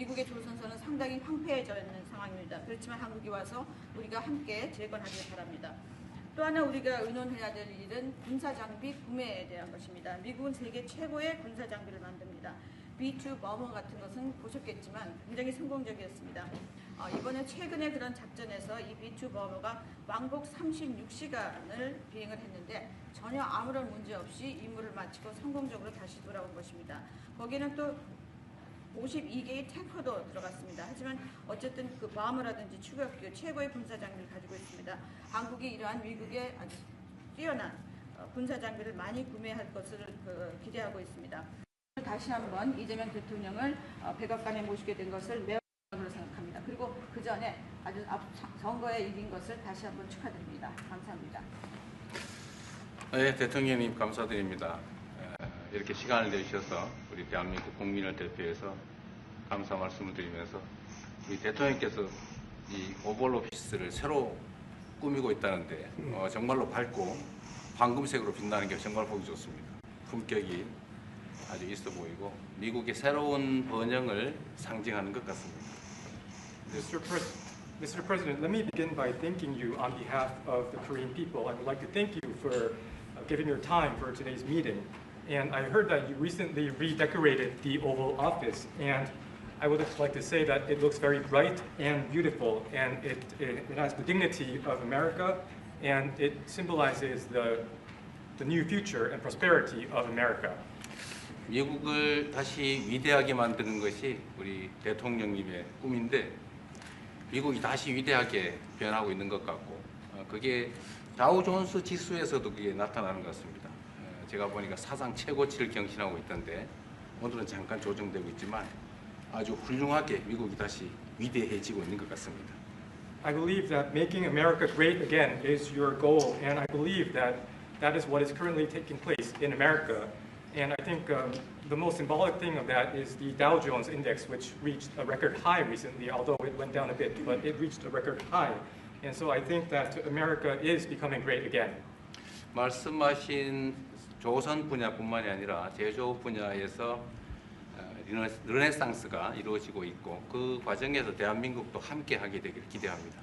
미국의 조선선은 상당히 황폐해져 있는 상황입니다. 그렇지만 한국이 와서 우리가 함께 재건하길 바랍니다. 또 하나 우리가 의논해야 될 일은 군사장비 구매에 대한 것입니다. 미국은 세계 최고의 군사장비를 만듭니다. B-2 버머 같은 것은 보셨겠지만 굉장히 성공적이었습니다. 이번에 최근에 그런 작전에서 이 B-2 버머가 왕복 36시간을 비행을 했는데 전혀 아무런 문제 없이 임무를 마치고 성공적으로 다시 돌아온 것입니다. 거기에는 또 52개의 탱커도 들어갔습니다. 하지만 어쨌든 그 버머라든지 추격기 최고의 군사장비를 가지고 있습니다. 한국이 이러한 미국의 아주 뛰어난 군사장비를 많이 구매할 것을 기대하고 있습니다. 다시 한번 이재명 대통령을 백악관에 모시게 된 것을 매우 영광으로 생각합니다. 그리고 그 전에 아주 선거에 이긴 것을 다시 한번 축하드립니다. 감사합니다. 네, 대통령님 감사드립니다. 이렇게 시간을 내주셔서 우리 대한민국 국민을 대표해서 감사 말씀을 드리면서 우리 대통령께서 이 오벌 오피스를 새로 꾸미고 있다는데 정말로 밝고 황금색으로 빛나는 게 정말 보기 좋습니다. 품격이 아주 있어 보이고 미국의 새로운 번영을 상징하는 것 같습니다. Mr. President, let me begin by thanking you on behalf of the Korean people. I would like to thank you for giving your time for today's meeting. And I heard that you recently redecorated the Oval Office, and I would like to say that it looks very bright and beautiful, and it has the dignity of America, and it symbolizes the new future and prosperity of America. 미국을 다시 위대하게 만드는 것이 우리 대통령님의 꿈인데 미국이 다시 위대하게 변하고 있는 것 같고 그게 다우존스 지수에서도 그게 나타나는 것 같습니다. 제가 보니까 사상 최고치를 경신하고 있던데 오늘은 잠깐 조정되고 있지만 아주 훌륭하게 미국이 다시 위대해지고 있는 것 같습니다. I believe that making America great again is your goal, and I believe that that is what is currently taking place in America. And I think the most symbolic thing of that is the Dow Jones Index, which reached a record high recently, although it went down a bit, but it reached a record high. And so I think that America is becoming great again. 말씀하신 조선 분야뿐만이 아니라 제조 분야에서 르네상스가 이루어지고 있고 그 과정에서 대한민국도 함께 하게 되기를 기대합니다.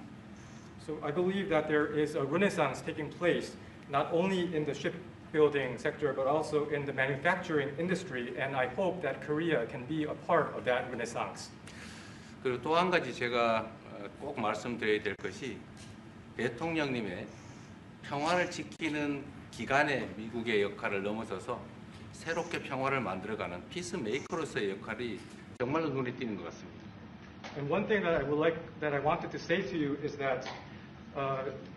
So I believe that there is a renaissance taking place not only in the shipbuilding sector but also in the manufacturing industry, and I hope that Korea can be a part of that renaissance. 그리고 또 한 가지 제가 꼭 말씀드려야 될 것이 대통령님의 평화를 지키는 기간의 미국의 역할을 넘어서서 새롭게 평화를 만들어가는 피스메이커로서의 역할이 정말로 눈에 띄는 것 같습니다. And one thing that I wanted to say to you is that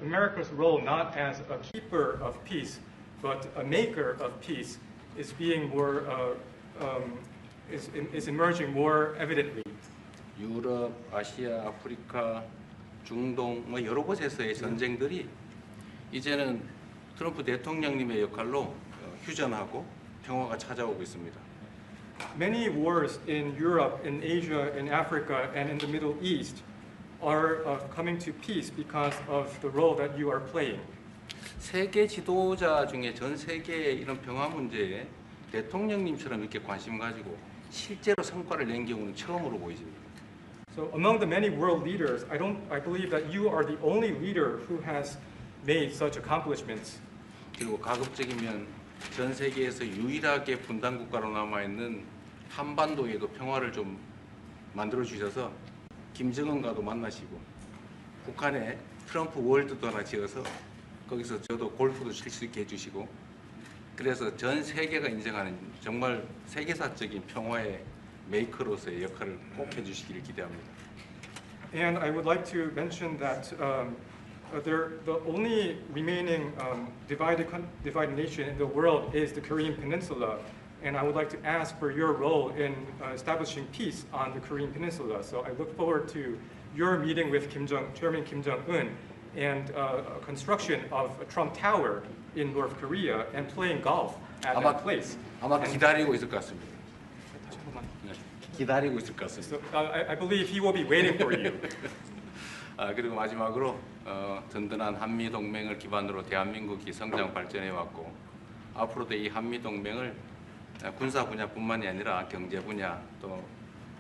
America's role not as a keeper of peace, but a maker of peace, is being more is emerging more evidently. 유럽, 아시아, 아프리카, 중동 뭐 여러 곳에서의 전쟁들이 이제는 트럼프 대통령님의 역할로 휴전하고 평화가 찾아오고 있습니다. Many wars in Europe, in Asia, in Africa, and in the Middle East are coming to peace because of the role that you are playing. 세계 지도자 중에 전 세계의 이런 평화 문제에 대통령님처럼 이렇게 관심 가지고 실제로 성과를 낸 경우는 처음으로 보여집니다. So among the many world leaders, I believe that you are the only leader who has made such accomplishments. 그리고 가급적이면 전 세계에서 유일하게 분단 국가로 남아 있는 한반도에도 평화를 좀 만들어 주셔서 김정은과도 만나시고 북한에 트럼프 월드도 하나 지어서 거기서 저도 골프도 칠 수 있게 해주시고 그래서 전 세계가 인정하는 정말 세계사적인 평화의 메이커로서의 역할을 꼭 해주시기를 기대합니다. And I would like to mention that the only remaining divided nation in the world is the Korean Peninsula, and I would like to ask for your role in establishing peace on the Korean Peninsula. So I look forward to your meeting with Chairman Kim Jong-un and construction of a Trump Tower in North Korea and playing golf at that place. 아마 기다리고 있을 것 같습니다. 기다리고 있을 것 같습니다. So I believe he will be waiting for you. 그리고 마지막으로 든든한 한미 동맹을 기반으로 대한민국이 성장 발전해 왔고 앞으로도 이 한미 동맹을 군사 분야뿐만이 아니라 경제 분야 또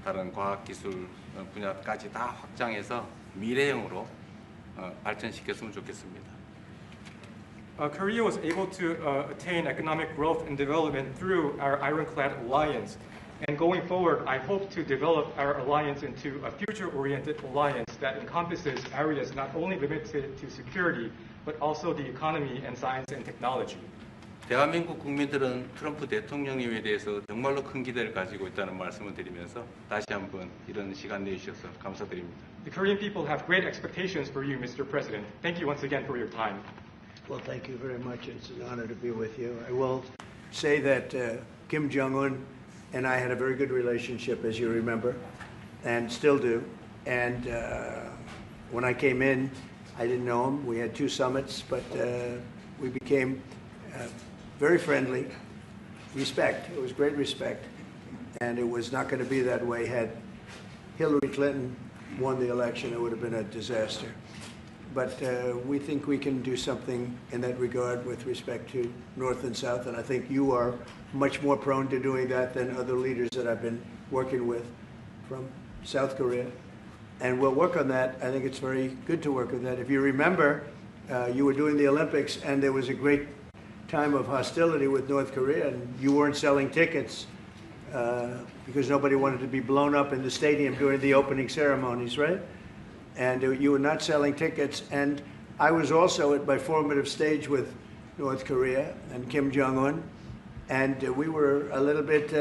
다른 과학기술 분야까지 다 확장해서 미래형으로 발전시켰으면 좋겠습니다. Korea was able to attain economic growth and development through our ironclad alliance. And going forward, I hope to develop our alliance into a future-oriented alliance that encompasses areas not only limited to security, but also the economy and science and technology. 대한민국 국민들은 트럼프 대통령님에 대해서 정말로 큰 기대를 가지고 있다는 말씀을 드리면서 다시 한번 이런 시간 내주셔서 감사드립니다. The Korean people have great expectations for you, Mr. President. Thank you once again for your time. Well, thank you very much. It's an honor to be with you. I will say that Kim Jong-un and I had a very good relationship, as you remember, and still do. And when I came in, I didn't know him. We had 2 summits, but we became very friendly. Respect. It was great respect. And it was not going to be that way had Hillary Clinton won the election. It would have been a disaster. But we think we can do something in that regard with respect to North and South, and I think you are much more prone to doing that than other leaders that I've been working with from South Korea. And we'll work on that. I think it's very good to work on that. If you remember, you were doing the Olympics, and there was a great time of hostility with North Korea, and you weren't selling tickets because nobody wanted to be blown up in the stadium during the opening ceremonies, right? And you were not selling tickets. And I was also at my formative stage with North Korea and Kim Jong-un, and we were a little bit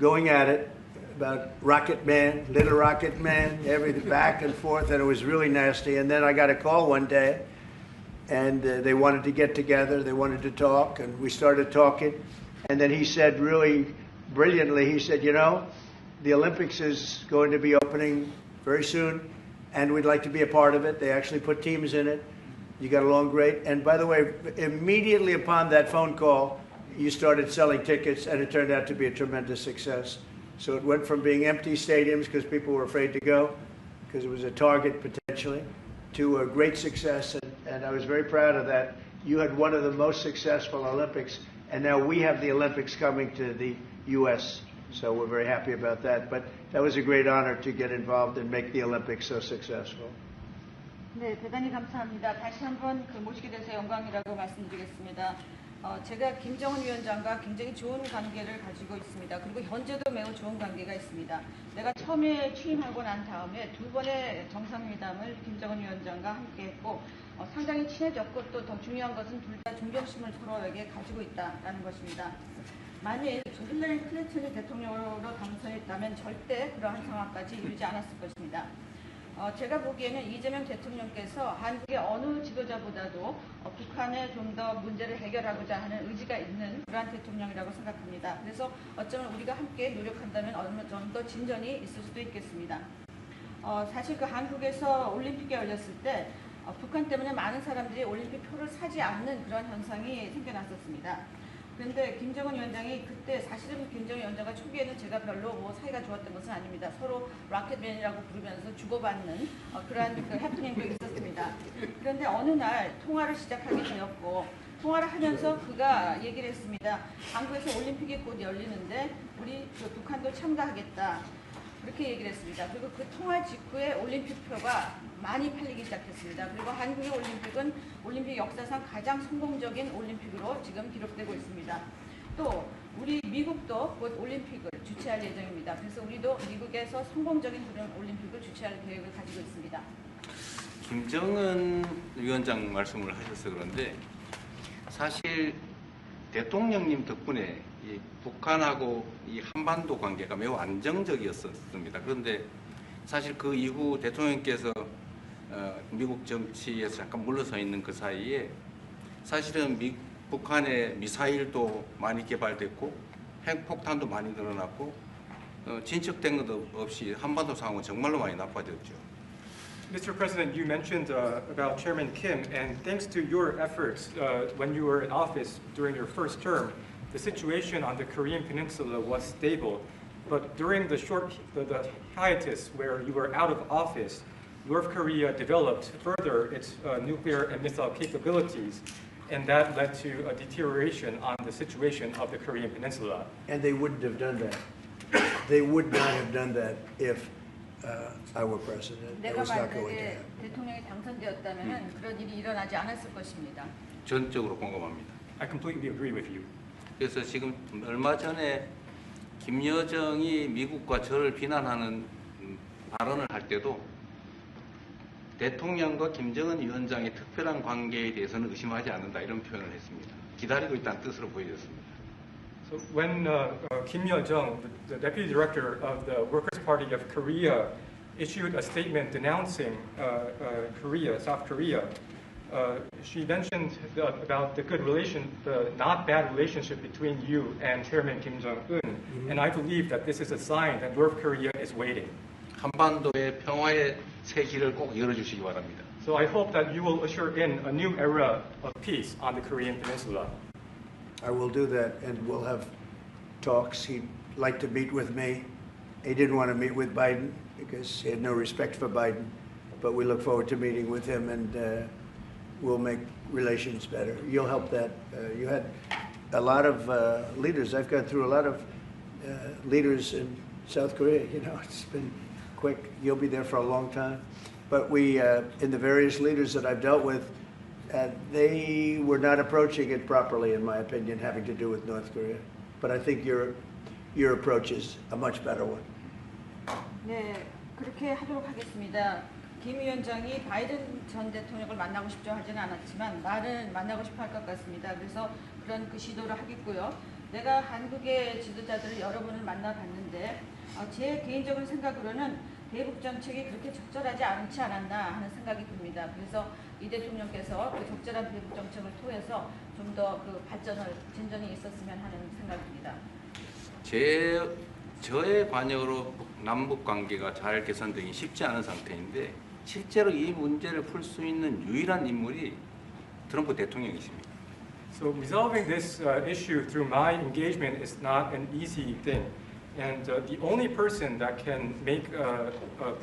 going at it about Rocket Man, Little Rocket Man, everything back and forth, and it was really nasty. And then I got a call one day, and they wanted to get together, they wanted to talk, and we started talking. And then he said really brilliantly, he said, you know, the Olympics is going to be opening very soon, and we'd like to be a part of it. They actually put teams in it. You got along great. And by the way, immediately upon that phone call, you started selling tickets, and it turned out to be a tremendous success. So it went from being empty stadiums because people were afraid to go, because it was a target potentially, to a great success. And I was very proud of that. You had one of the most successful Olympics, and now we have the Olympics coming to the U.S., so we're very happy about that. But that was a great honor to get involved and make the Olympics so successful. 네, 대단히 감사합니다. 다시 한번 모시게 돼서 영광이라고 말씀드리겠습니다. 제가 김정은 위원장과 굉장히 좋은 관계를 가지고 있습니다. 그리고 현재도 매우 좋은 관계가 있습니다. 내가 처음에 취임하고 난 다음에 2번의 정상회담을 김정은 위원장과 함께 했고 상당히 친해졌고 또 더 중요한 것은 둘 다 존경심을 서로에게 가지고 있다는 것입니다. 만일 힐러리 클린턴이 대통령으로 당선했다면 절대 그러한 상황까지 이르지 않았을 것입니다. 제가 보기에는 이재명 대통령께서 한국의 어느 지도자보다도 북한에 좀 더 문제를 해결하고자 하는 의지가 있는 그러한 대통령이라고 생각합니다. 그래서 어쩌면 우리가 함께 노력한다면 어느 정도 진전이 있을 수도 있겠습니다. 사실 그 한국에서 올림픽이 열렸을 때 북한 때문에 많은 사람들이 올림픽 표를 사지 않는 그런 현상이 생겨났었습니다. 그런데 김정은 위원장이 그때 사실은 김정은 위원장과 초기에는 제가 별로 사이가 좋았던 것은 아닙니다. 서로 락켓맨이라고 부르면서 주고받는 그러한 해프닝도 있었습니다. 그런데 어느 날 통화를 시작하게 되었고 통화를 하면서 그가 얘기를 했습니다. 한국에서 올림픽이 곧 열리는데 우리 북한도 참가하겠다. 그렇게 얘기를 했습니다. 그리고 그 통화 직후에 올림픽표가 많이 팔리기 시작했습니다. 그리고 한국의 올림픽은 올림픽 역사상 가장 성공적인 올림픽으로 지금 기록되고 있습니다. 또 우리 미국도 곧 올림픽을 주최할 예정입니다. 그래서 우리도 미국에서 성공적인 그런 올림픽을 주최할 계획을 가지고 있습니다. 김정은 위원장 말씀을 하셔서 그런데 사실 대통령님 덕분에 이 북한하고 이 한반도 관계가 매우 안정적이었습니다. 그런데 사실 그 이후 대통령께서 미국 정치에서 잠깐 물러서 있는 그 사이에 사실은 북한의 미사일도 많이 개발됐고 핵폭탄도 많이 늘어났고 진척된 것도 없이 한반도 상황은 정말로 많이 나빠졌죠. Mr. President, you mentioned about Chairman Kim, and thanks to your efforts when you were in office during your first term, the situation on the Korean Peninsula was stable. But during the hiatus where you were out of office, North Korea developed further its nuclear and missile capabilities, and that led to a deterioration on the situation of the Korean Peninsula. And they wouldn't have done that they would not have done that if I were president. That 내가 was not going to 만약에 happen. 대통령이 당선되었다면 그런 일이 일어나지 않았을 것입니다. 전적으로 공감합니다. I completely agree with you. 그래서 지금 얼마 전에 김여정이 미국과 저를 비난하는 발언을 할 때도 대통령과 김정은 위원장의 특별한 관계에 대해서는 의심하지 않는다 이런 표현을 했습니다. 기다리고 있다는 뜻으로 보여졌습니다. So when Kim Yo-jong, the deputy director of the Workers' Party of Korea, issued a statement denouncing Korea, South Korea, she mentioned about the good relation, the not bad relationship between you and Chairman Kim Jong-un, and I believe that this is a sign that North Korea is waiting. 한반도의 평화의 새 길을 꼭 열어주시기 바랍니다. So I hope that you will usher in a new era of peace on the Korean Peninsula. I will do that, and we'll have talks. He'd like to meet with me. He didn't want to meet with Biden because he had no respect for Biden, but we look forward to meeting with him, and we'll make relations better. You'll help that. You had a lot of leaders. I've gone through a lot of leaders in South Korea. You know, it's been quick. You'll be there for a long time. But we, in the various leaders that I've dealt with, they were not approaching it properly, in my opinion, having to do with North Korea. But I think your approach is a much better one. 네, 그렇게 하도록 하겠습니다. 김 위원장이 바이든 전 대통령을 만나고 싶죠 하지는 않았지만 말은 만나고 싶어 할 것 같습니다. 그래서 그런 그 시도를 하겠고요. 내가 한국의 지도자들을 여러 분을 만나봤는데 제 개인적인 생각으로는 대북 정책이 그렇게 적절하지 않지 않았나 하는 생각이 듭니다. 그래서 이 대통령께서 그 적절한 대북 정책을 통해서 좀 더 그 진전이 있었으면 하는 생각입니다. 저의 관여로 남북 관계가 잘 개선되기 쉽지 않은 상태인데 실제로 이 문제를 풀 수 있는 유일한 인물이 트럼프 대통령이십니다. So resolving this issue through my engagement is not an easy thing. And the only person that can make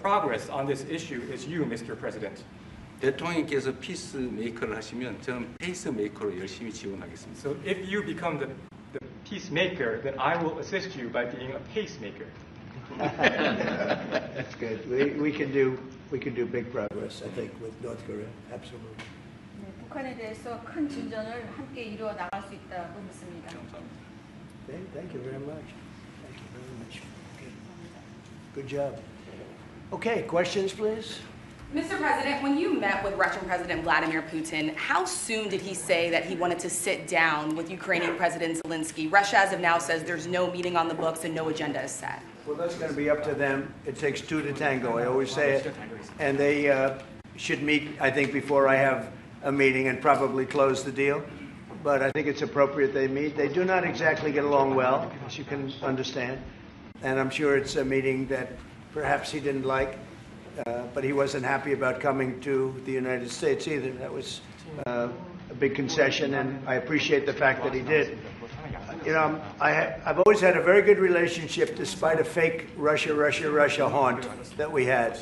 progress on this issue is you, Mr. President. 대통령께서 피스메이커를 하시면 저는 페이스메이커로 열심히 지원하겠습니다. So if you become the peacemaker, then I will assist you by being a pacemaker. That's good. We can do big progress, I think, with North Korea. Absolutely. 네, 북한에 대해서 큰 진전을 함께 이루어 나갈 수 있다고 믿습니다. 감사합니다. Thank you very much. Thank you very much. Good job. Okay, questions, please. Mr. President, when you met with Russian President Vladimir Putin, how soon did he say that he wanted to sit down with Ukrainian President Zelensky? Russia, as of now, says there's no meeting on the books and no agenda is set. Well, that's going to be up to them. It takes two to tango. I always say it. And they should meet, I think, before I have a meeting and probably close the deal. But I think it's appropriate they meet. They do not exactly get along well, as you can understand. And I'm sure it's a meeting that perhaps he didn't like. But he wasn't happy about coming to the United States either. That was a big concession, and I appreciate the fact that he did. You know, I've always had a very good relationship, despite a fake Russia haunt that we had.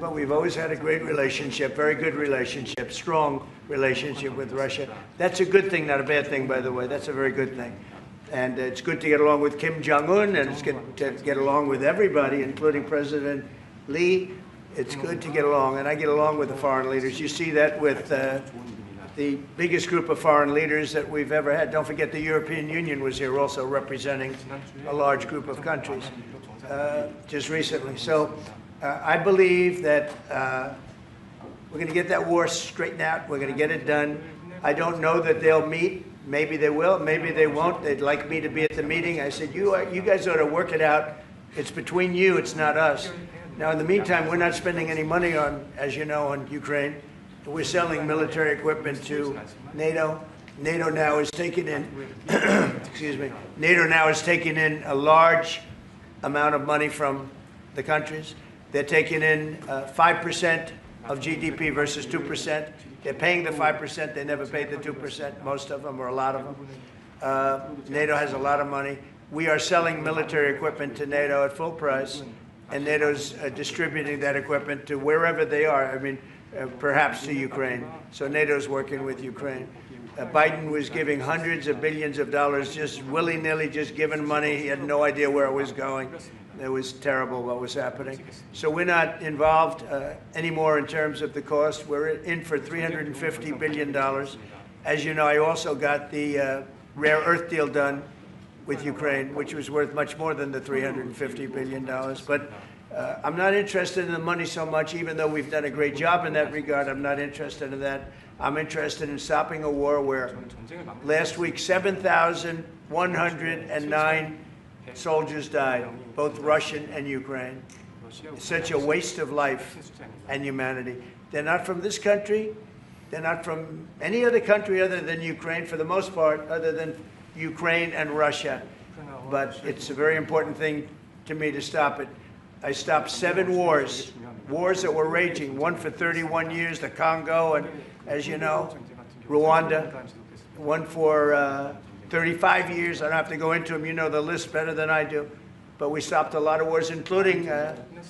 But we've always had a great relationship, very good relationship, strong relationship with Russia. That's a good thing, not a bad thing, by the way. That's a very good thing. And it's good to get along with Kim Jong-un, and it's good to get along with everybody, including President Lee. It's good to get along, and I get along with the foreign leaders. You see that with the biggest group of foreign leaders that we've ever had. Don't forget the European Union was here also representing a large group of countries just recently. So I believe that we're going to get that war straightened out. We're going to get it done. I don't know that they'll meet. Maybe they will. Maybe they won't. They'd like me to be at the meeting. I said, you guys ought to work it out. It's between you. It's not us. Now, in the meantime, we're not spending any money on, as you know, on Ukraine. We're selling military equipment to NATO. NATO now is taking in, excuse me, NATO now is taking in a large amount of money from the countries. They're taking in 5% of GDP versus 2%. They're paying the 5%. They never paid the 2%, most of them, or a lot of them. NATO has a lot of money. We are selling military equipment to NATO at full price. And NATO's distributing that equipment to wherever they are, I mean, perhaps to Ukraine. So NATO's working with Ukraine. Biden was giving hundreds of billions of dollars, just willy-nilly, just giving money. He had no idea where it was going. It was terrible what was happening. So we're not involved anymore in terms of the cost. We're in for $350 billion. As you know, I also got the rare earth deal done with Ukraine, which was worth much more than the $350 billion. But I'm not interested in the money so much, even though we've done a great job in that regard. I'm not interested in that. I'm interested in stopping a war where last week 7,109 soldiers died, both Russian and Ukraine. It's such a waste of life and humanity. They're not from this country. They're not from any other country other than Ukraine, for the most part, other than Ukraine and Russia. But it's a very important thing to me to stop it. I stopped 7 wars that were raging, one for 31 years, the Congo, and as you know, Rwanda, one for 35 years. I don't have to go into them. You know the list better than I do. But we stopped a lot of wars, including,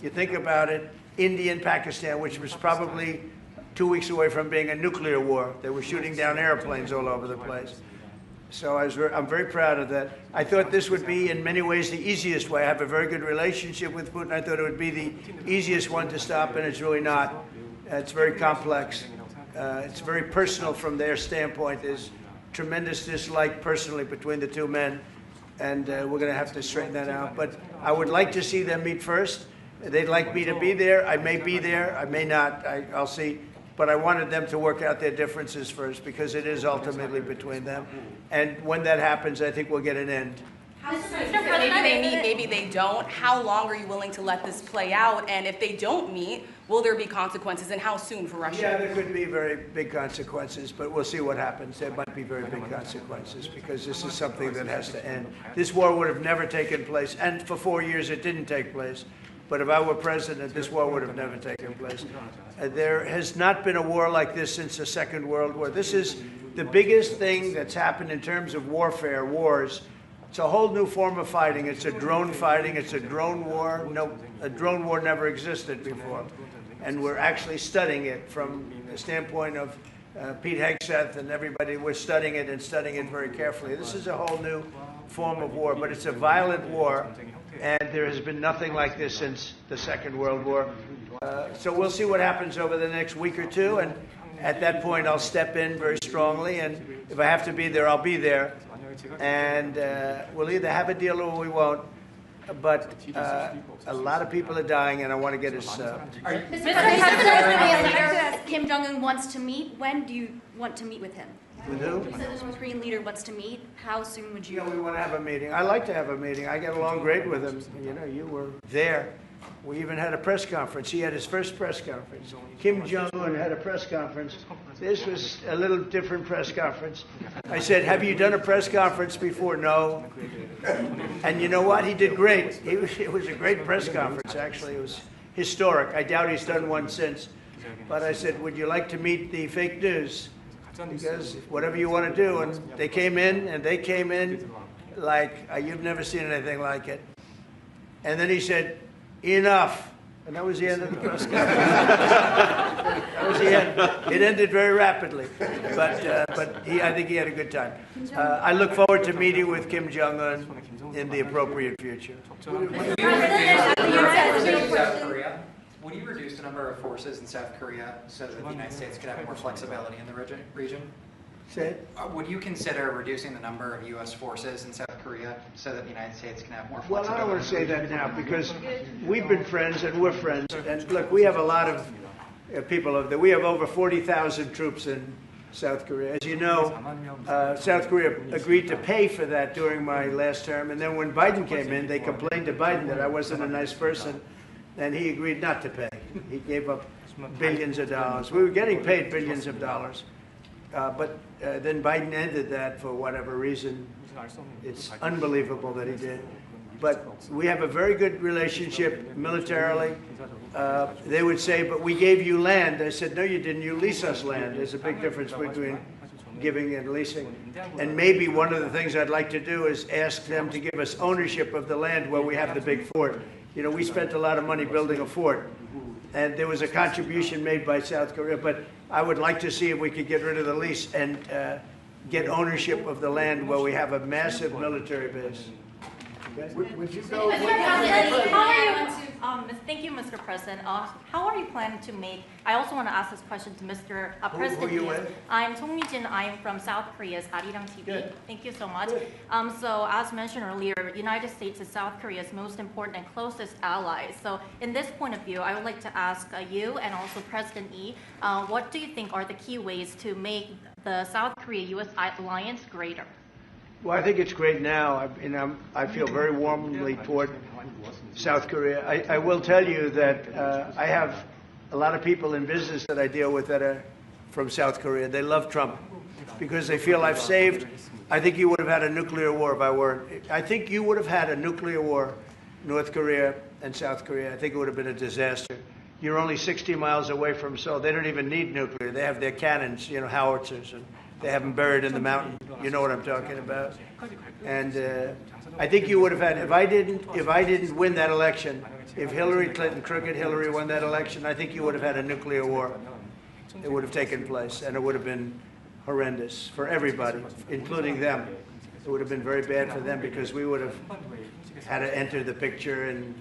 you think about it, India and Pakistan, which was probably 2 weeks away from being a nuclear war. They were shooting down airplanes all over the place. So I'm very proud of that. I thought this would be, in many ways, the easiest way. I have a very good relationship with Putin. I thought it would be the easiest one to stop, and it's really not. It's very complex. It's very personal from their standpoint. There's tremendous dislike personally between the two men, and we're going to have to straighten that out. But I would like to see them meet first. They'd like me to be there. I may be there. I may not. I'll see. But I wanted them to work out their differences first, because it is ultimately between them. And when that happens, I think we'll get an end. Maybe they meet, maybe they don't. How long are you willing to let this play out? And if they don't meet, will there be consequences, and how soon for Russia? Yeah, there could be very big consequences, but we'll see what happens. There might be very big consequences, because this is something that has to end. This war would have never taken place, and for 4 years it didn't take place. But if I were president, this war would have never taken place. There has not been a war like this since the Second World War. This is the biggest thing that's happened in terms of warfare, wars. It's a whole new form of fighting. It's a drone fighting. It's a drone war. No, a drone war never existed before. And we're actually studying it from the standpoint of Pete Hegseth and everybody. We're studying it and studying it very carefully. This is a whole new form of war, but it's a violent war. And there has been nothing like this since the Second World War. So we'll see what happens over the next week or two. And at that point, I'll step in very strongly. And if I have to be there, I'll be there. And we'll either have a deal or we won't. But a lot of people are dying, and I want to get us... Mr. President, Kim Jong-un wants to meet. When do you want to meet with him? With who? You said the North Korean leader wants to meet. How soon would you? We want to have a meeting. I like to have a meeting. I get along great with him. You know, you were there. We even had a press conference. He had his first press conference. Kim Jong-un had a press conference. This was a little different press conference. I said, have you done a press conference before? No. And you know what? He did great. It was a great press conference, actually. It was historic. I doubt he's done one since. But I said, would you like to meet the fake news? Because whatever you want to do. And they came in like, you've never seen anything like it. And then he said, enough. And that was the end of the press conference. That was the end. It ended very rapidly. But I think he had a good time. I look forward to meeting with Kim Jong-un in the appropriate future. Would you reduce the number of forces in South Korea so that the United States could have more flexibility in the region? Say it? Would you consider reducing the number of U.S. forces in South Korea so that the United States can have more Well, flexibility? I don't want to say that now, because we've been friends and we're friends. And look, we have a lot of people over there. We have over 40,000 troops in South Korea. As you know, South Korea agreed to pay for that during my last term. And then when Biden came in, they complained to Biden that I wasn't a nice person. And he agreed not to pay. He gave up billions of dollars. We were getting paid billions of dollars. But then Biden ended that for whatever reason. It's unbelievable that he did. But we have a very good relationship militarily. They would say, but we gave you land. I said, no, you didn't. You lease us land. There's a big difference between giving and leasing. And maybe one of the things I'd like to do is ask them to give us ownership of the land where we have the big fort. You know, we spent a lot of money building a fort, and there was a contribution made by South Korea, but I would like to see if we could get rid of the lease and get ownership of the land where we have a massive military base. Would you go? Mr. President, how are you, thank you, Mr. President. How are you planning to make, I also want to ask this question to Mr. President. Who are you with? I'm Song Mi-jin. I am from South Korea's Arirang TV. Good. Thank you so much. Good. So as mentioned earlier, United States is South Korea's most important and closest ally. So in this point of view, I would like to ask you and also President Lee, what do you think are the key ways to make the South Korea-U.S. alliance greater? Well, I think it's great now. I feel very warmly toward South Korea. I will tell you that I have a lot of people in business that I deal with that are from South Korea. They love Trump because they feel I've saved. I think you would have had a nuclear war if I weren't. I think you would have had a nuclear war, North Korea and South Korea. I think it would have been a disaster. You're only 60 miles away from Seoul. They don't even need nuclear. They have their cannons, howitzers, and they have them buried in the mountain. You know what I'm talking about. And I think you would have had, if I didn't win that election, if Hillary Clinton, crooked Hillary, won that election, I think you would have had a nuclear war. It would have taken place, and it would have been horrendous for everybody, including them. It would have been very bad for them because we would have had to enter the picture, and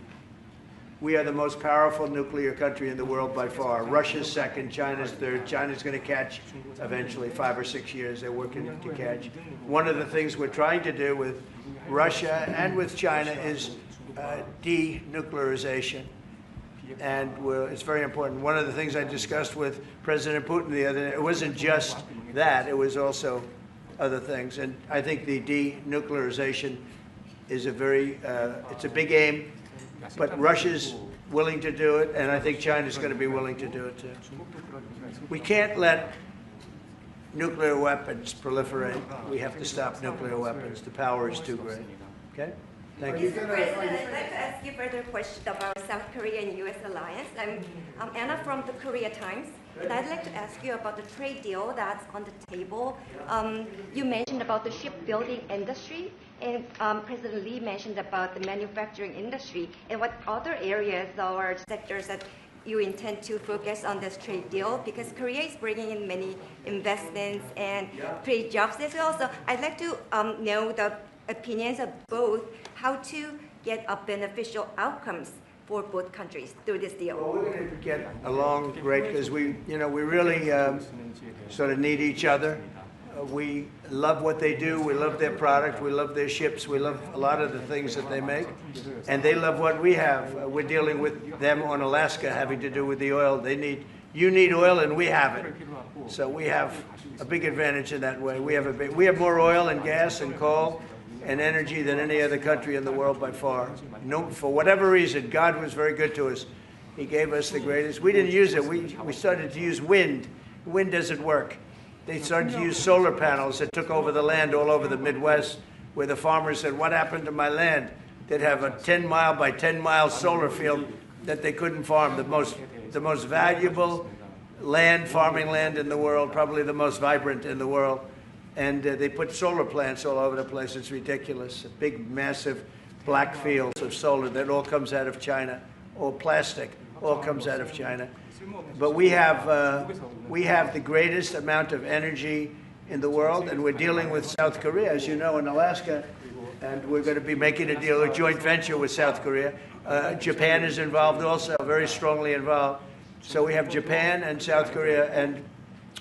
we are the most powerful nuclear country in the world by far. Russia's second, China's third. China's going to catch eventually, 5 or 6 years. They're working to catch. One of the things we're trying to do with Russia and with China is denuclearization. And it's very important. One of the things I discussed with President Putin the other day, it wasn't just that, it was also other things. And I think the denuclearization is it's a big aim. But Russia's willing to do it, and I think China's going to be willing to do it too. We can't let nuclear weapons proliferate. We have to stop nuclear weapons. The power is too great. Okay? Thank you. Mr. President, I'd like to ask you further question about South Korea and U.S. alliance. I'm Anna from the Korea Times, and I'd like to ask you about the trade deal that's on the table. You mentioned about the shipbuilding industry, and President Lee mentioned about the manufacturing industry. And what other areas or sectors that you intend to focus on this trade deal? Because Korea is bringing in many investments and create jobs as well. So I'd like to know the opinions of both, how to get a beneficial outcomes for both countries through this deal. Well, we're going to get along great because we really sort of need each other. We love what they do. We love their product. We love their ships. We love a lot of the things that they make. And they love what we have. We're dealing with them on Alaska having to do with the oil. You need oil and we have it. So we have a big advantage in that way. We have more oil and gas and coal and energy than any other country in the world by far. No, for whatever reason, God was very good to us. He gave us the greatest. We didn't use it. We started to use wind. Wind doesn't work. They started to use solar panels that took over the land all over the Midwest, where the farmers said, what happened to my land? They'd have a 10-mile by 10-mile solar field that they couldn't farm, the most valuable farming land in the world, probably the most vibrant in the world. And they put solar plants all over the place. It's ridiculous. Big, massive black fields of solar that all comes out of China, or plastic, all comes out of China. But we have the greatest amount of energy in the world, and we're dealing with South Korea, as you know, in Alaska, and we're going to be making a deal, a joint venture with South Korea. Japan is involved also, very strongly involved. So we have Japan and South Korea, and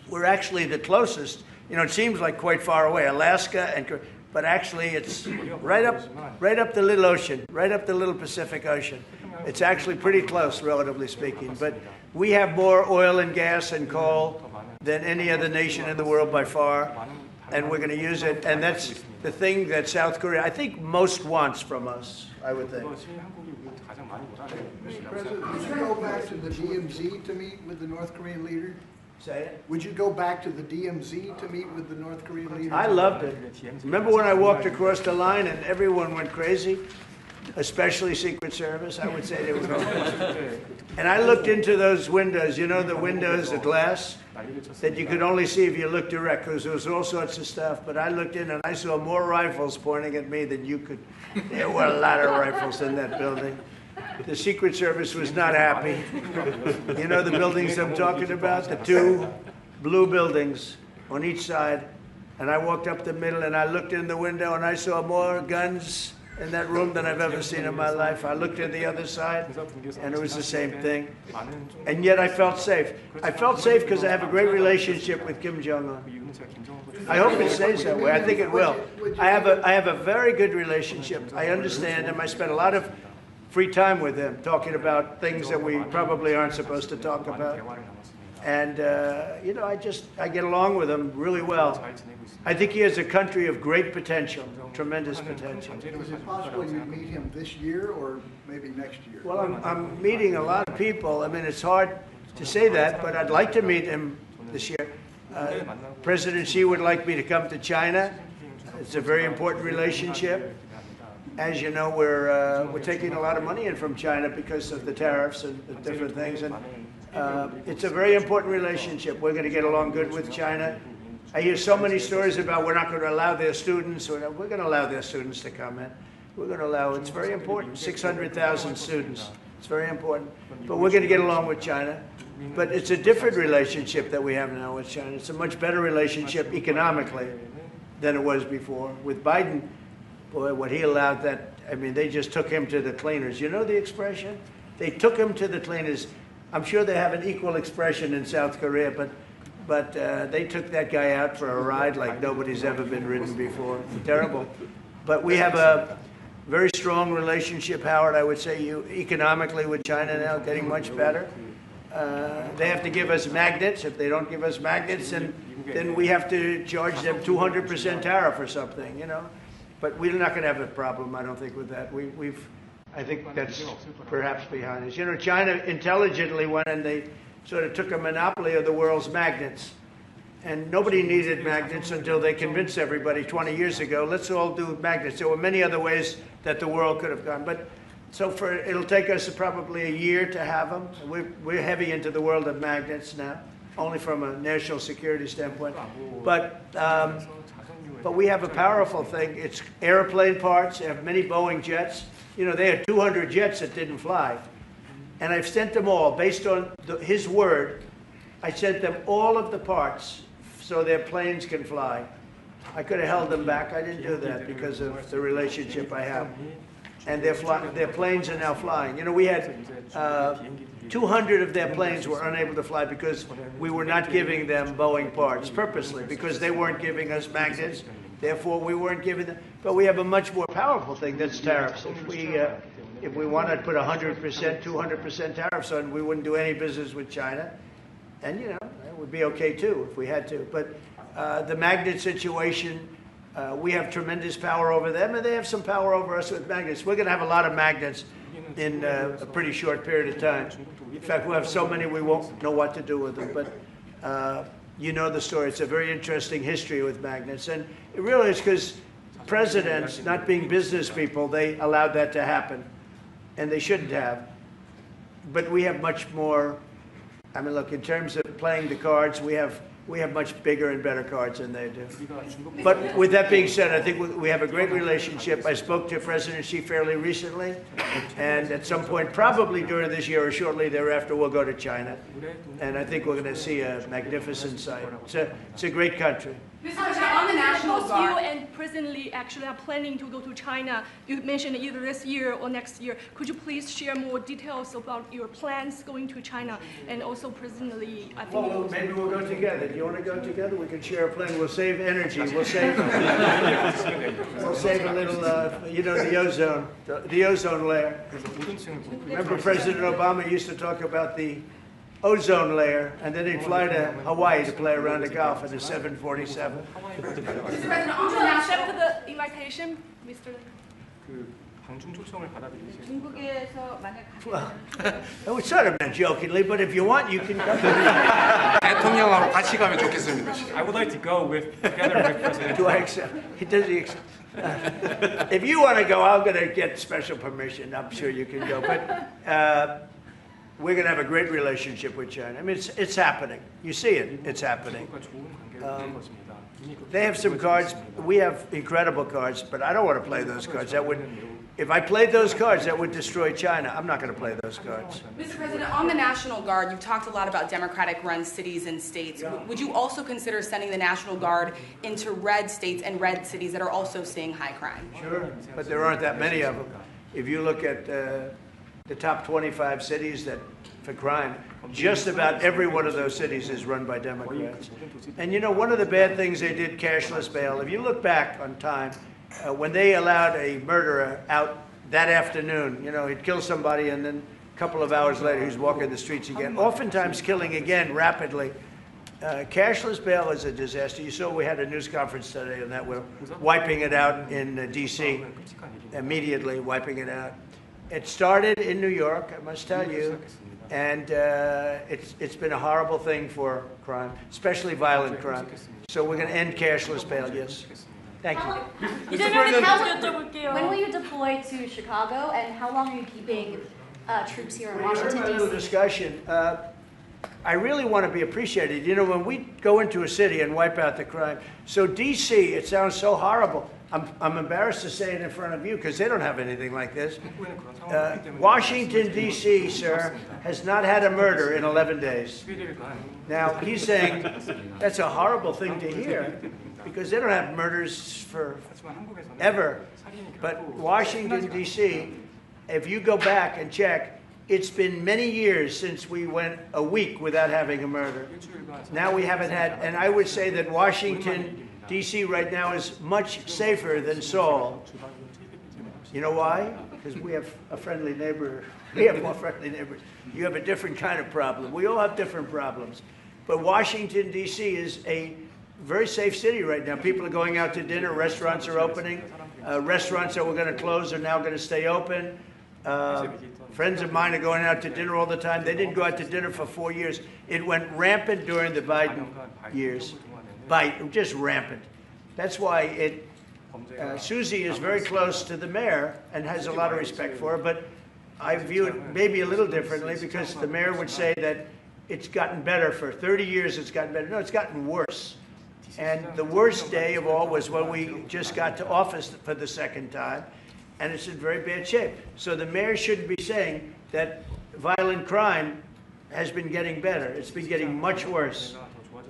we're actually the closest. It seems like quite far away, Alaska and Korea, but actually it's right up the little ocean, right up the little Pacific Ocean. It's actually pretty close, relatively speaking. But we have more oil and gas and coal than any other nation in the world by far, and we're going to use it. And that's the thing that South Korea, I think, most wants from us, I would think. Mr. President, would you go back to the DMZ to meet with the North Korean leader? Say it? Would you go back to the DMZ to meet with the North Korean leader? I loved it. Remember when I walked across the line and everyone went crazy? Especially Secret Service, I would say they were going crazy. And I looked into those windows, the windows, the glass, that you could only see if you looked direct, because there was all sorts of stuff. But I looked in and I saw more rifles pointing at me than you could. There were a lot of rifles in that building. The Secret Service was not happy. You know the buildings I'm talking about? The two blue buildings on each side. And I walked up the middle and I looked in the window and I saw more guns in that room than I've ever seen in my life. I looked at the other side, and it was the same thing. And yet I felt safe. I felt safe because I have a great relationship with Kim Jong-un. I hope it stays that way. I think it will. I have a very good relationship. I understand him. I spent a lot of free time with him talking about things that we probably aren't supposed to talk about. And, you know, I get along with him really well. I think he has a country of great potential, tremendous potential. Is it possible you meet him this year or maybe next year? Well, I'm meeting a lot of people. I mean, it's hard to say that, but I'd like to meet him this year. President Xi would like me to come to China. It's a very important relationship. As you know, we're taking a lot of money in from China because of the tariffs and the different things. And it's a very important relationship. We're going to get along good with China. I hear so many stories about we're not going to allow their students, or we're going to allow their students to come in. We're going to allow, it's very important, 600,000 students. It's very important. But we're going to get along with China. But it's a different relationship that we have now with China. It's a much better relationship economically than it was before. With Biden, boy, what he allowed that, I mean, they just took him to the cleaners. You know the expression? They took him to the cleaners. I'm sure they have an equal expression in South Korea, but they took that guy out for a ride like nobody's ever been ridden before. Terrible. But we have a very strong relationship, Howard, I would say, economically with China now, getting much better. They have to give us magnets. If they don't give us magnets, then we have to charge them 200% tariff or something, you know. But we're not going to have a problem, I don't think, with that. I think that's perhaps behind us. You know, China intelligently went and they sort of took a monopoly of the world's magnets. And nobody needed magnets until they convinced everybody 20 years ago, let's all do magnets. There were many other ways that the world could have gone. But so it'll take us probably a year to have them. We're heavy into the world of magnets now, only from a national security standpoint. But we have a powerful thing. It's airplane parts. They have many Boeing jets. You know, they had 200 jets that didn't fly. And I've sent them all, based on his word, I sent them all of the parts so their planes can fly. I could have held them back. I didn't do that because of the relationship I have. And their planes are now flying. You know, we had 200 of their planes were unable to fly because we were not giving them Boeing parts purposely, because they weren't giving us magnets. Therefore, we weren't giving them. But we have a much more powerful thing, that's tariffs. If we wanted to put 100%, 200% tariffs on, we wouldn't do any business with China. And, you know, it would be okay, too, if we had to. But the magnet situation, we have tremendous power over them, and they have some power over us with magnets. We're going to have a lot of magnets in a pretty short period of time. In fact, we'll have so many we won't know what to do with them. But you know the story. It's a very interesting history with magnets. And it really is because presidents, not being business people, they allowed that to happen. And they shouldn't have. But we have much more. I mean, look, in terms of playing the cards, we have much bigger and better cards than they do. But with that being said, I think we have a great relationship. I spoke to President Xi fairly recently, and at some point, probably during this year or shortly thereafter, we'll go to China. And I think we're going to see a magnificent sight. It's a great country. Mr. President, on the National You Guard. and President Lee actually are planning to go to China. You mentioned either this year or next year. Could you please share more details about your plans going to China? And also President Lee, I think. Well, maybe we'll go together. Do you want to go together? We can share a plane. We'll save energy. We'll save a little, you know, the ozone layer. Remember President Obama used to talk about the ozone layer, and then he'd fly to Hawaii to play around the Gulf in a 747. Mr. President, on Would the you National accept the invitation, Mr. 중국에서 만약 Well, it was sort of meant jokingly, but if you want, you can go. 대통령하고 같이 가면 좋겠습니다. I would like to go together with President. Do I accept? Does he accept? If you want to go, I'm going to get special permission. I'm sure you can go. But we're going to have a great relationship with China. I mean, it's happening. You see it. It's happening. They have some cards. We have incredible cards, but I don't want to play those cards. If I played those cards, that would destroy China. I'm not going to play those cards. Mr. President, on the National Guard, you've talked a lot about Democratic-run cities and states. Would you also consider sending the National Guard into red states and red cities that are also seeing high crime? Sure, but there aren't that many of them. If you look at the top 25 cities for crime, just about every one of those cities is run by Democrats. And you know, one of the bad things they did, cashless bail, if you look back on time, when they allowed a murderer out that afternoon, you know, he'd kill somebody and then a couple of hours later he's walking the streets again, oftentimes killing again rapidly. Cashless bail is a disaster. You saw we had a news conference today on that. We're wiping it out in D.C., immediately wiping it out. It started in New York, I must tell you, and it's been a horrible thing for crime, especially violent crime. So we're going to end cashless bail, yes. Thank you. When will you deploy to Chicago, and how long are you keeping troops here in Washington, A little D.C.? discussion. I really want to be appreciated. You know, when we go into a city and wipe out the crime, so D.C., it sounds so horrible. I'm embarrassed to say it in front of you because they don't have anything like this. Washington, D.C., sir, has not had a murder in 11 days. Now, he's saying that's a horrible thing to hear because they don't have murders for ever. But Washington, D.C., if you go back and check, it's been many years since we went a week without having a murder. Now we haven't had, and I would say that Washington, D.C. right now is much safer than Seoul. You know why? Because we have a friendly neighbor. We have more friendly neighbors. You have a different kind of problem. We all have different problems. But Washington, D.C. is a very safe city right now. People are going out to dinner. Restaurants are opening. Restaurants that were going to close are now going to stay open. Friends of mine are going out to dinner all the time. They didn't go out to dinner for 4 years. It went rampant during the Biden years. Just rampant. That's why Susie is very close to the mayor and has a lot of respect for her, but I view it maybe a little differently because the mayor would say that it's gotten better for 30 years, it's gotten better. No, it's gotten worse. And the worst day of all was when we just got to office for the second time, and it's in very bad shape. So the mayor shouldn't be saying that violent crime has been getting better. It's been getting much worse.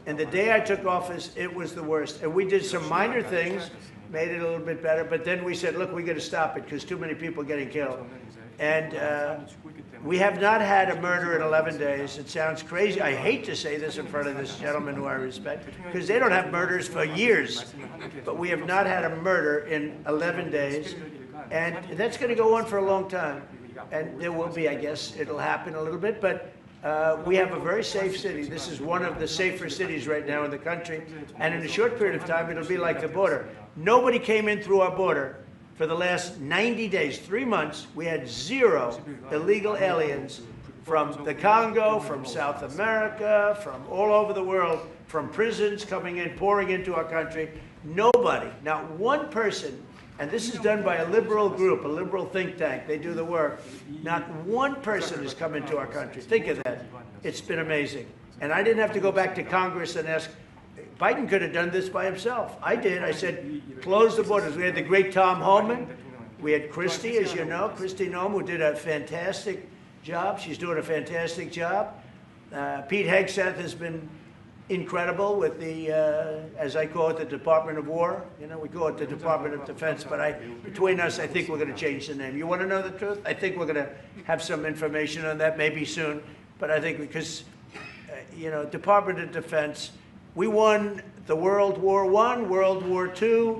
And the day I took office, it was the worst. And we did some minor things, made it a little bit better, but then we said, look, we got to stop it because too many people are getting killed. And we have not had a murder in 11 days. It sounds crazy. I hate to say this in front of this gentleman who I respect, because they don't have murders for years. But we have not had a murder in 11 days. And that's going to go on for a long time. And there will be, I guess, it'll happen a little bit, but we have a very safe city. This is one of the safer cities right now in the country. And in a short period of time, it'll be like the border. Nobody came in through our border for the last 90 days, 3 months. We had 0 illegal aliens from the Congo, from South America, from all over the world, from prisons coming in, pouring into our country. Nobody, not one person, and this is done by a liberal group, a liberal think tank. They do the work. Not one person has come into our country. Think of that. It's been amazing. And I didn't have to go back to Congress and ask. Biden could have done this by himself. I did. I said, close the borders. We had the great Tom Homan. We had Christie, as you know, Christie Noem, who did a fantastic job. She's doing a fantastic job. Pete Hegseth has been incredible with the, as I call it, the Department of War. You know, we call it the Department of Defense, but between us, I think we're going to change the name. You want to know the truth? I think we're going to have some information on that maybe soon, but I think because, you know, Department of Defense, we won the World War I, World War II.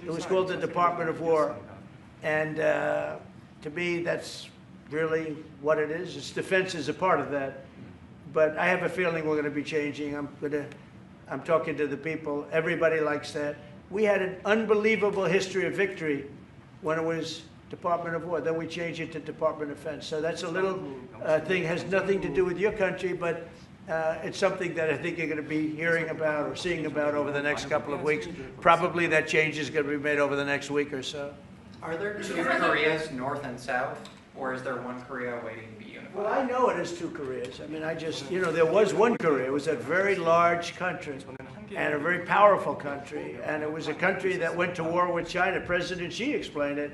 It was called the Department of War. And to me, that's really what it is. Its defense is a part of that. But I have a feeling we're going to be changing. I'm talking to the people. Everybody likes that. We had an unbelievable history of victory when it was Department of War. Then we changed it to Department of Defense. So that's a little thing, has nothing to do with your country, but it's something that I think you're going to be hearing about or seeing about over the next couple of weeks. Probably that change is going to be made over the next week or so. Are there 2 Koreas, North and South, or is there one Korea waiting to be unified? Well, I know it is 2 Koreas. I mean, you know, there was one Korea. It was a very large country and a very powerful country. And it was a country that went to war with China. President Xi explained it.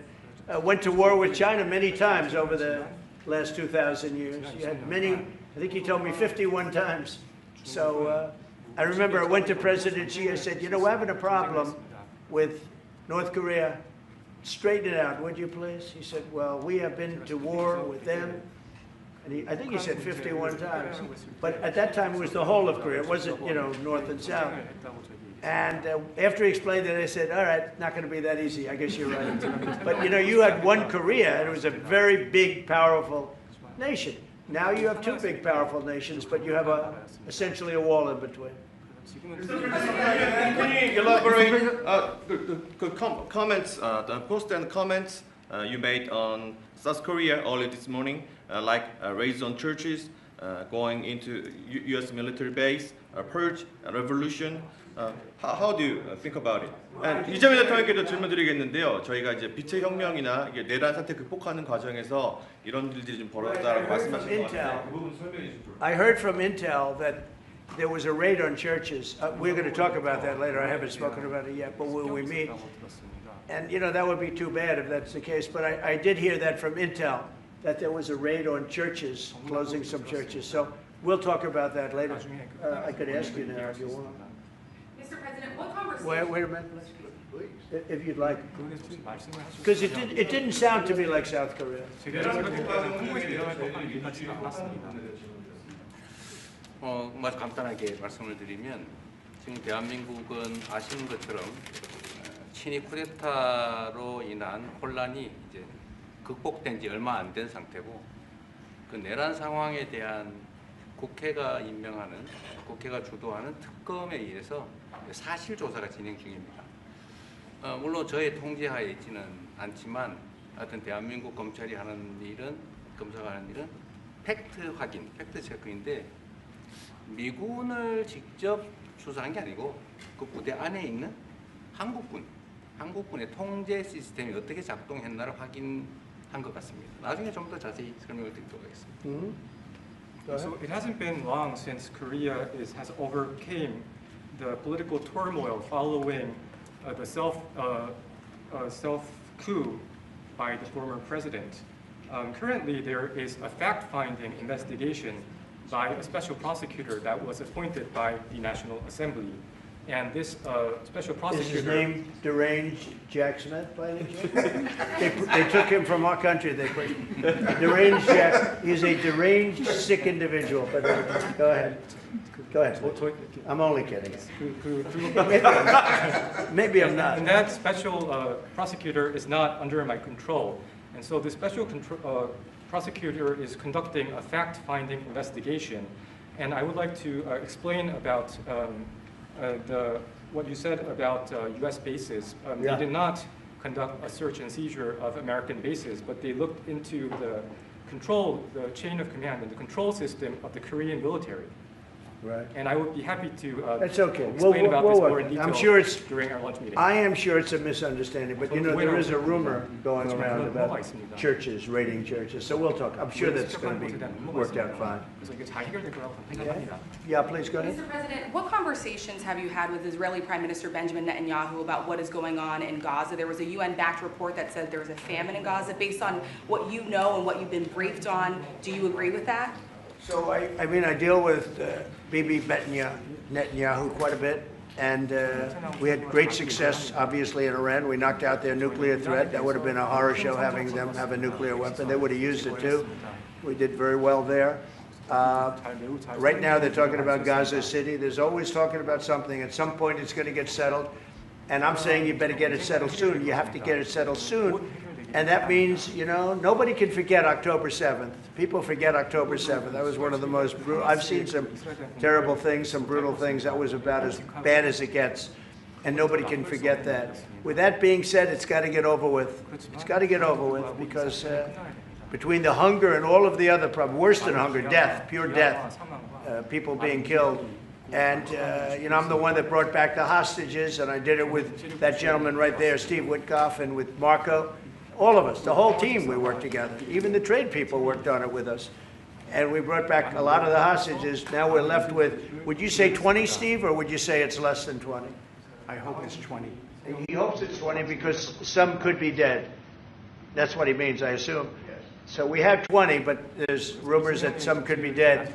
went to war with China many times over the last 2,000 years. You had many, I think he told me 51 times. So I remember I went to President Xi, I said, you know, we're having a problem with North Korea. Straighten it out, would you please? He said, well, we have been to war with them. And I think he said 51 times. But at that time, it was the whole of Korea. It wasn't, you know, North and South. And after he explained it, I said, all right, not going to be that easy. I guess you're right. But, you know, you had one Korea, and it was a very big, powerful nation. Now you have two big, powerful nations, but you have essentially a wall in between. Elaborate comments, the post and comments you made on South Korea early this morning, like raids on churches, going into U.S. military base, purge, revolution. How do you think about it? And 이재명 대통령께도 질문드리겠는데요. 저희가 이제 빛의 혁명이나 이게 내란 사태 극복하는 과정에서 이런 일들이 좀 벌어졌다라고 말씀하신 것 같아요. 그 부분 설명해 주십시오. I heard from Intel that there was a raid on churches. We're going to talk about that later. I haven't spoken about it yet, but when we meet, and you know that would be too bad if that's the case. But I did hear that from Intel that there was a raid on churches, closing some churches. So we'll talk about that later. I could ask you now if you want. Mr. President, what conversation? Wait a minute, if you'd like, because it didn't sound to me like South Korea. 아주 간단하게 말씀을 드리면 지금 대한민국은 아시는 것처럼 친위 쿠데타로 인한 혼란이 이제 극복된 지 얼마 안 된 상태고 그 내란 상황에 대한 국회가 임명하는 국회가 주도하는 특검에 의해서 사실 조사가 진행 중입니다. 물론 저의 통제하에 있지는 않지만 하여튼 대한민국 검찰이 하는 일은 검사가 하는 일은 팩트 확인, 팩트 체크인데 미군을 직접 수사한 게 아니고 그 부대 안에 있는 한국군의 통제 시스템이 어떻게 작동했나를 확인한 것 같습니다. 나중에 좀 더 자세히 설명을 드리도록 하겠습니다. So it hasn't been long since Korea has overcame the political turmoil following the self-coup by the former president. Currently, there is a fact-finding investigation by a special prosecutor that was appointed by the National Assembly. And this special prosecutor... Is his name deranged Jack Smith, by any chance? They took him from our country. Deranged Jack. He's a deranged, sick individual. But go ahead. Go ahead. I'm only kidding. Maybe I'm not. And that special prosecutor is not under my control. And so the special prosecutor is conducting a fact-finding investigation. And I would like to explain about what you said about U.S. bases. They did not conduct a search and seizure of American bases, but they looked into the chain of command and the control system of the Korean military. Right. And I would be happy to That's okay. explain about this more in detail I'm sure it's, during our lunch meeting. I am sure it's a misunderstanding, but you know, there is a rumor going around about churches, raiding churches. So we'll talk. I'm sure that's going to be worked out fine. Yeah, please go ahead. Mr. President, what conversations have you had with Israeli Prime Minister Benjamin Netanyahu about what is going on in Gaza? There was a UN-backed report that said there was a famine in Gaza. Based on what you know and what you've been briefed on, do you agree with that? So I mean, I deal with Bibi Netanyahu quite a bit, and we had great success, obviously, in Iran. We knocked out their nuclear threat. That would have been a horror show having them have a nuclear weapon. They would have used it too. We did very well there. Right now, they're talking about Gaza City. There's always talking about something. At some point, it's going to get settled, and I'm saying you better get it settled soon. You have to get it settled soon. And that means, you know, nobody can forget October 7th. People forget October 7th. That was one of the most brutal. I've seen some terrible things, some brutal things. That was about as bad as it gets. And nobody can forget that. With that being said, it's got to get over with. It's got to get over with because between the hunger and all of the other problems, worse than hunger, death, pure death, people being killed. And, you know, I'm the one that brought back the hostages, and I did it with that gentleman right there, Steve Witkoff, and with Marco. All of us, the whole team, we worked together. Even the trade people worked on it with us. And we brought back a lot of the hostages. Now we're left with, would you say 20, Steve, or would you say it's less than 20? I hope it's 20. He hopes it's 20 because some could be dead. That's what he means, I assume. So we have 20, but there's rumors that some could be dead.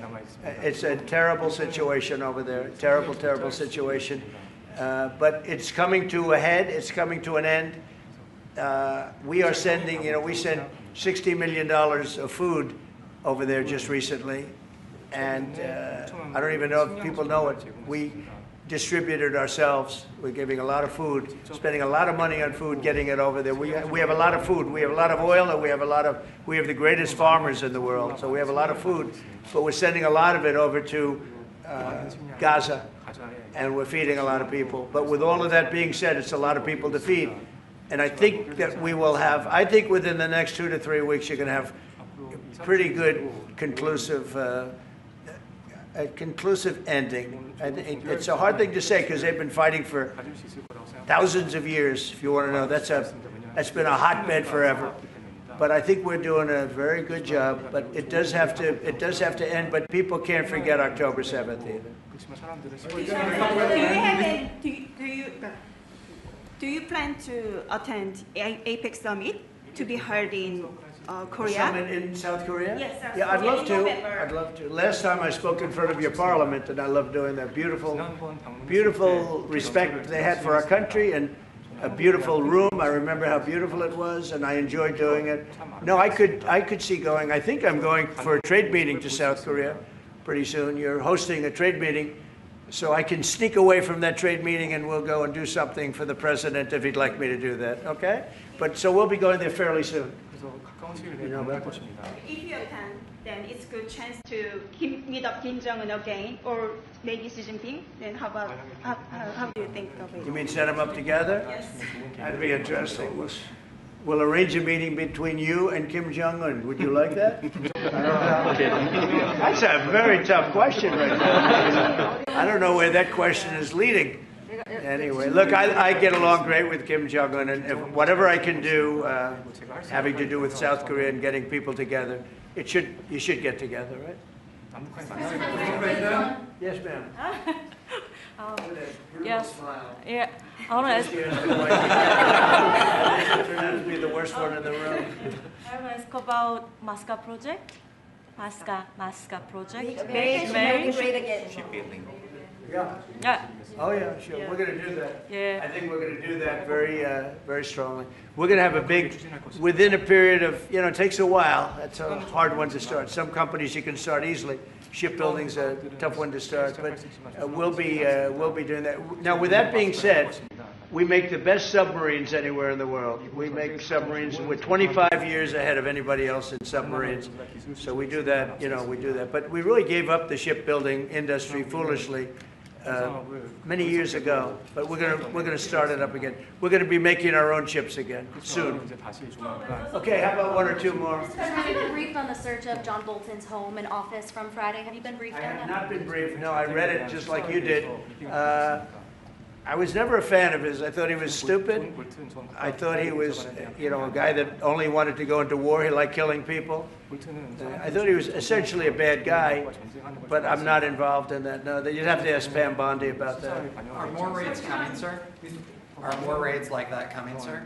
It's a terrible situation over there. Terrible, terrible situation. But it's coming to a head. It's coming to an end. We are sending, we sent $60 million of food over there just recently. And I don't even know if people know it. We distributed ourselves. We're giving a lot of food, spending a lot of money on food, getting it over there. We have a lot of food. We have a lot of oil, and we have the greatest farmers in the world. So we have a lot of food, but we're sending a lot of it over to Gaza, and we're feeding a lot of people. But with all of that being said, it's a lot of people to feed. And I think that we will have, I think within the next 2 to 3 weeks, you're going to have pretty good conclusive a conclusive ending. It's a hard thing to say because they've been fighting for thousands of years. If you want to know, that's been a hotbed forever. But I think we're doing a very good job. But it does have to end. But people can't forget October 7th either. Do you plan to attend APEC summit to be held in Korea? Summit in South Korea? Yes, South yeah, I'd Korea love in to. November. I'd love to. Last time I spoke in front of your parliament, and I love doing that. Beautiful respect they had for our country, and a beautiful room. I remember how beautiful it was, and I enjoyed doing it. No, I could see going. I think I'm going for a trade meeting to South Korea pretty soon. You're hosting a trade meeting, so I can sneak away from that trade meeting, and we'll go and do something for the president if he'd like me to do that. Okay? But so we'll be going there fairly soon. You know about that? If you attend, then it's a good chance to meet up Kim Jong-un again, or maybe Xi Jinping. Then how do you think of it? You mean set them up together? Yes. That'd be interesting. We'll arrange a meeting between you and Kim Jong-un. Would you like that? That's a very tough question right now. I don't know where that question is leading. Anyway, look, I get along great with Kim Jong-un, and if whatever I can do having to do with South Korea and getting people together, you should get together, right? Yes, ma'am. Yes. Yeah. I want to ask. Turned out to be the worst one in the room. I want to ask about MASCA project. MASCA project. Make great again. Shipbuilding. Yeah. Oh yeah, sure. Yeah. We're going to do that. Yeah. I think we're going to do that very strongly. We're going to have a big, within a period of, it takes a while. That's a hard one to start. Some companies you can start easily. Shipbuilding's a tough one to start, but we'll be doing that. Now, with that being said, we make the best submarines anywhere in the world. We make submarines. We're 25 years ahead of anybody else in submarines. So we do that. We do that. But we really gave up the shipbuilding industry foolishly many years ago. But we're gonna start it up again. We're gonna be making our own ships again soon. Okay, how about one or two more? Have you been briefed on the search of John Bolton's home and office from Friday? Have you been briefed on that? I have not been briefed. No, I read it just like you did. I was never a fan of his. I thought he was stupid. I thought he was, a guy that only wanted to go into war. He liked killing people. I thought he was essentially a bad guy, but I'm not involved in that. No, you'd have to ask Pam Bondi about that. Are more raids coming, sir? Are more raids like that coming, sir?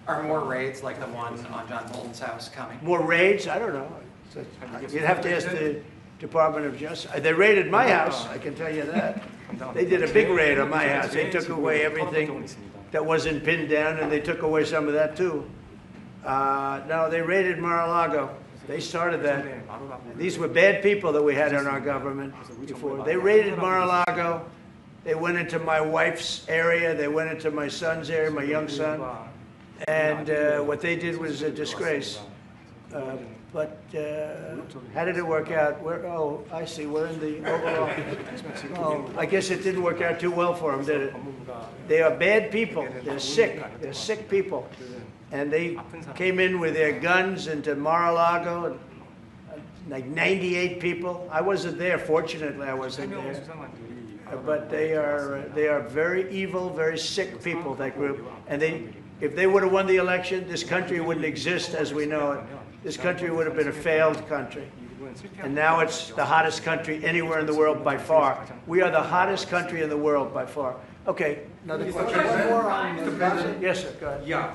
Are more raids like the one on John Bolton's house coming? More raids? I don't know. You'd have to ask the Department of Justice. They raided my house, I can tell you that. They did a big raid on my house. They took away everything that wasn't pinned down, and they took away some of that too. No, they raided Mar-a-Lago. They started that. These were bad people that we had in our government before. They raided Mar-a-Lago. They went into my wife's area. They went into my son's area, my young son. And what they did was a disgrace. But how did it work out? Oh, I see. We're in the Oval Office. Oh, I guess it didn't work out too well for them, did it? They are bad people. They're sick. They're sick people. And they came in with their guns into Mar-a-Lago, and like 98 people. I wasn't there. Fortunately, I wasn't there. But they are very evil, very sick people, that group. And if they would have won the election, this country wouldn't exist as we know it. This country would have been a failed country. And now it's the hottest country anywhere in the world by far. We are the hottest country in the world by far. Okay, another question. One more on Gaza. Yes, sir, go ahead. Yeah.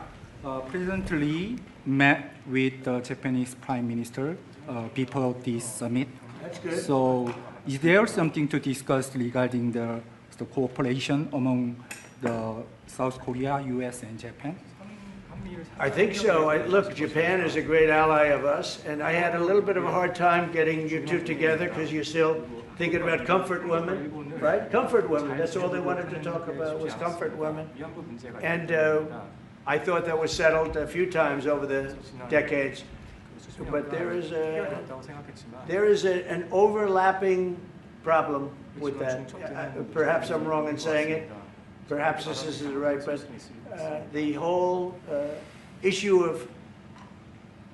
President Lee met with the Japanese Prime Minister before this summit. That's good. So is there something to discuss regarding the cooperation among the South Korea, U.S., and Japan? I think so. Look, Japan is a great ally of us, and I had a little bit of a hard time getting you two together because you're still thinking about comfort women, right? Comfort women. That's all they wanted to talk about was comfort women. And I thought that was settled a few times over the decades. But there is an overlapping problem with that. Perhaps I'm wrong in saying it. Perhaps this isn't right, but the whole issue of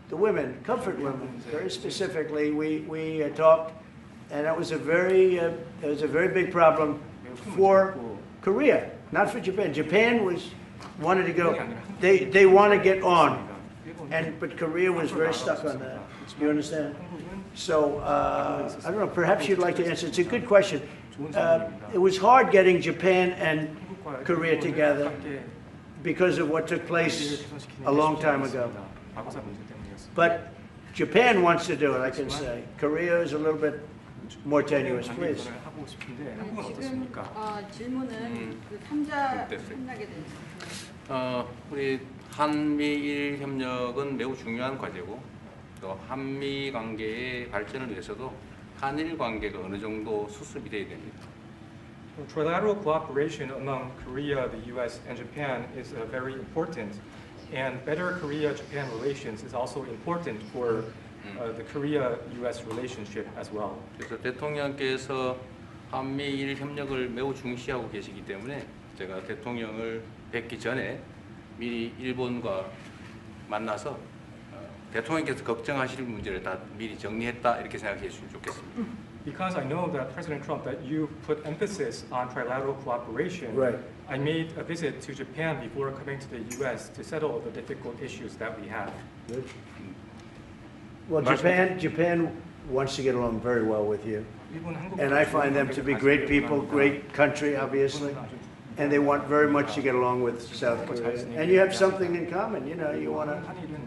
the women, comfort women, very specifically, we talked, and that was a very big problem for Korea, not for Japan. Japan wanted to go. They want to get on, but Korea was very stuck on that. You understand? So I don't know. Perhaps you'd like to answer. It's a good question. It was hard getting Japan and Korea together because of what took place a long time ago. But Japan wants to do it, I can say. Korea is a little bit more tenuous, please. 지금 질문은 그 3자 협력에 대해서. 우리 한미일 협력은 매우 중요한 과제고 또 한미 관계의 발전을 위해서도 한일 관계가 어느 정도 수습이 돼야 됩니다. Trilateral cooperation among Korea, the U.S., and Japan is very important, and better Korea-Japan relations is also important for the Korea-U.S. relationship as well. 그래서 대통령께서 한미일 협력을 매우 중시하고 계시기 때문에 제가 대통령을 뵙기 전에 미리 일본과 만나서 대통령께서 걱정하실 문제를 다 미리 정리했다 이렇게 생각해 주시면 좋겠습니다. Because I know that President Trump, that you put emphasis on trilateral cooperation, right. I made a visit to Japan before coming to the U.S. to settle the difficult issues that we have. Good. Well, Japan wants to get along very well with you, and I find them to be great people, great country, obviously, and they want very much to get along with South Korea. And you have something in common, you know, you want to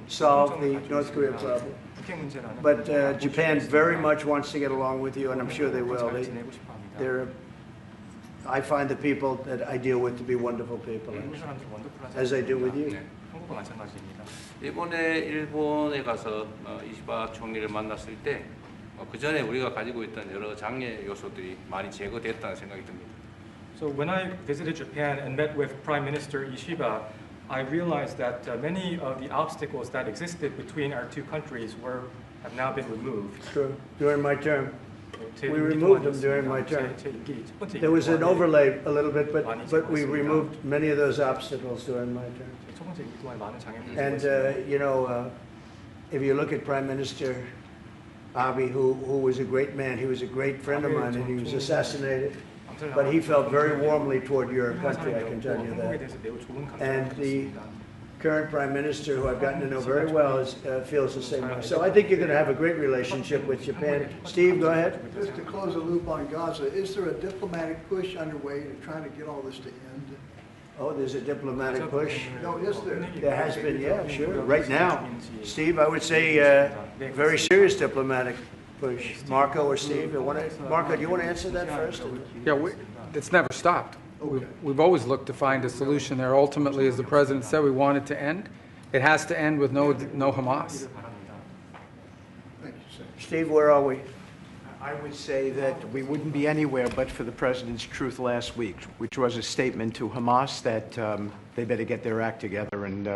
solve the North Korea problem. But Japan very much wants to get along with you, and I'm sure they will. I find the people that I deal with to be wonderful people, as I do with you. 이번에 일본에 가서 이시바 총리를 만났을 때 그 전에 우리가 가지고 있던 여러 장애 요소들이 많이 제거됐다는 생각이 듭니다. So when I visited Japan and met with Prime Minister Ishiba, I realized that many of the obstacles that existed between our two countries have now been removed. True. During my term, we removed them during my term. There was an overlay a little bit, but we removed many of those obstacles during my term. And you know, if you look at Prime Minister Abe, who was a great man, he was a great friend of mine, and he was assassinated. But he felt very warmly toward your country, I can tell you that. And the current Prime Minister, who I've gotten to know very well, feels the same way. So I think you're going to have a great relationship with Japan. Steve, go ahead. Just to close the loop on Gaza, is there a diplomatic push underway to try to get all this to end? Oh, there's a diplomatic push? No, is there? There has been, yeah, sure. Right now, Steve, I would say very serious diplomatic push. Marco or Steve, Marco, do you want to answer that first? Yeah, it's never stopped. We've always looked to find a solution there. Ultimately, as the president said, we want it to end. It has to end with no Hamas. Thank you, sir. Steve, where are we? I would say that we wouldn't be anywhere but for the president's truth last week, which was a statement to Hamas that they better get their act together and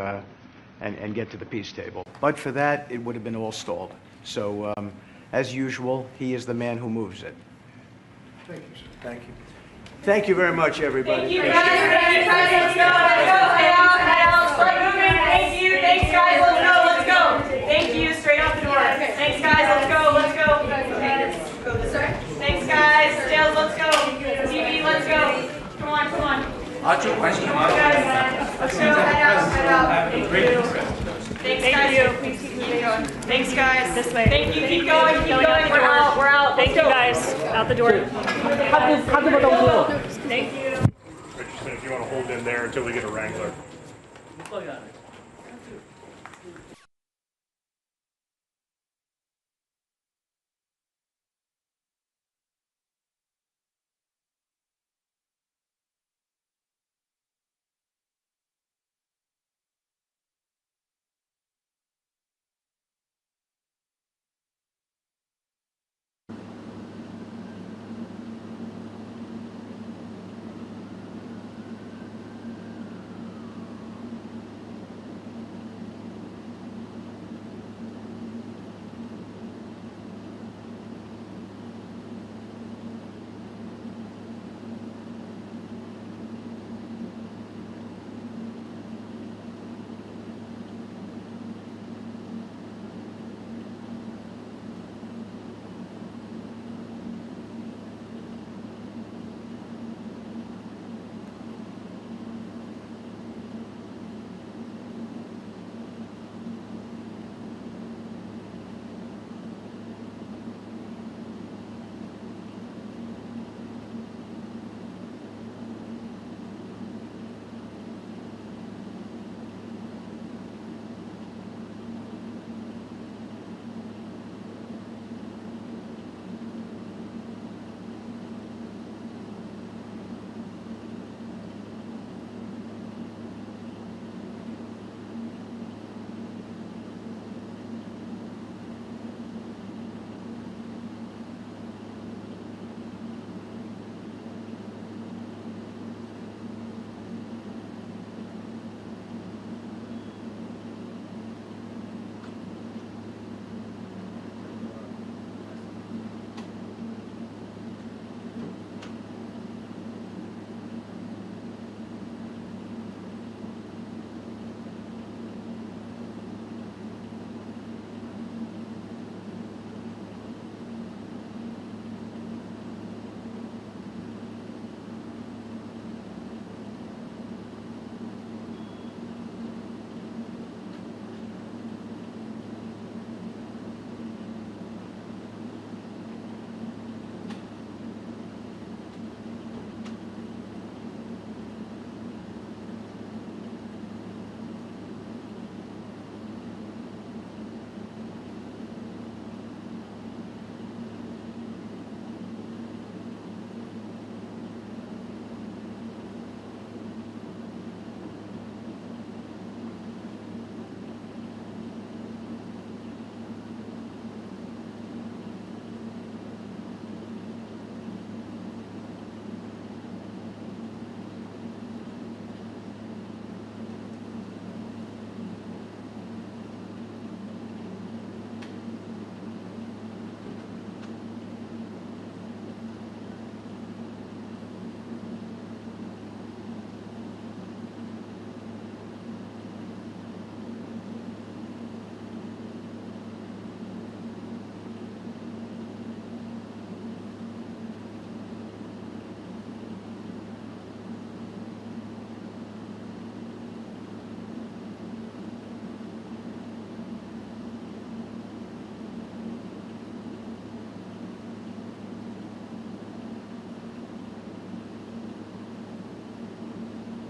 get to the peace table. But for that, it would have been all stalled. So, as usual, he is the man who moves it. Thank you, sir. Thank you. Thank you very much, everybody. Thank you, guys. Let's go. Head out. Start moving. Thank you. Thanks, guys. Let's go. Thank you. Straight out the door. Thanks, guys. Let's go. Thanks, guys. Tails, let's go. TV, let's go. Come on. Let's go. Head out. Thanks, guys. Please keep moving going. Thanks, guys. This way. Thank you. Keep going. We're out. Thank you, guys. Out the door. Thank you. If you want to hold in there until we get a wrangler.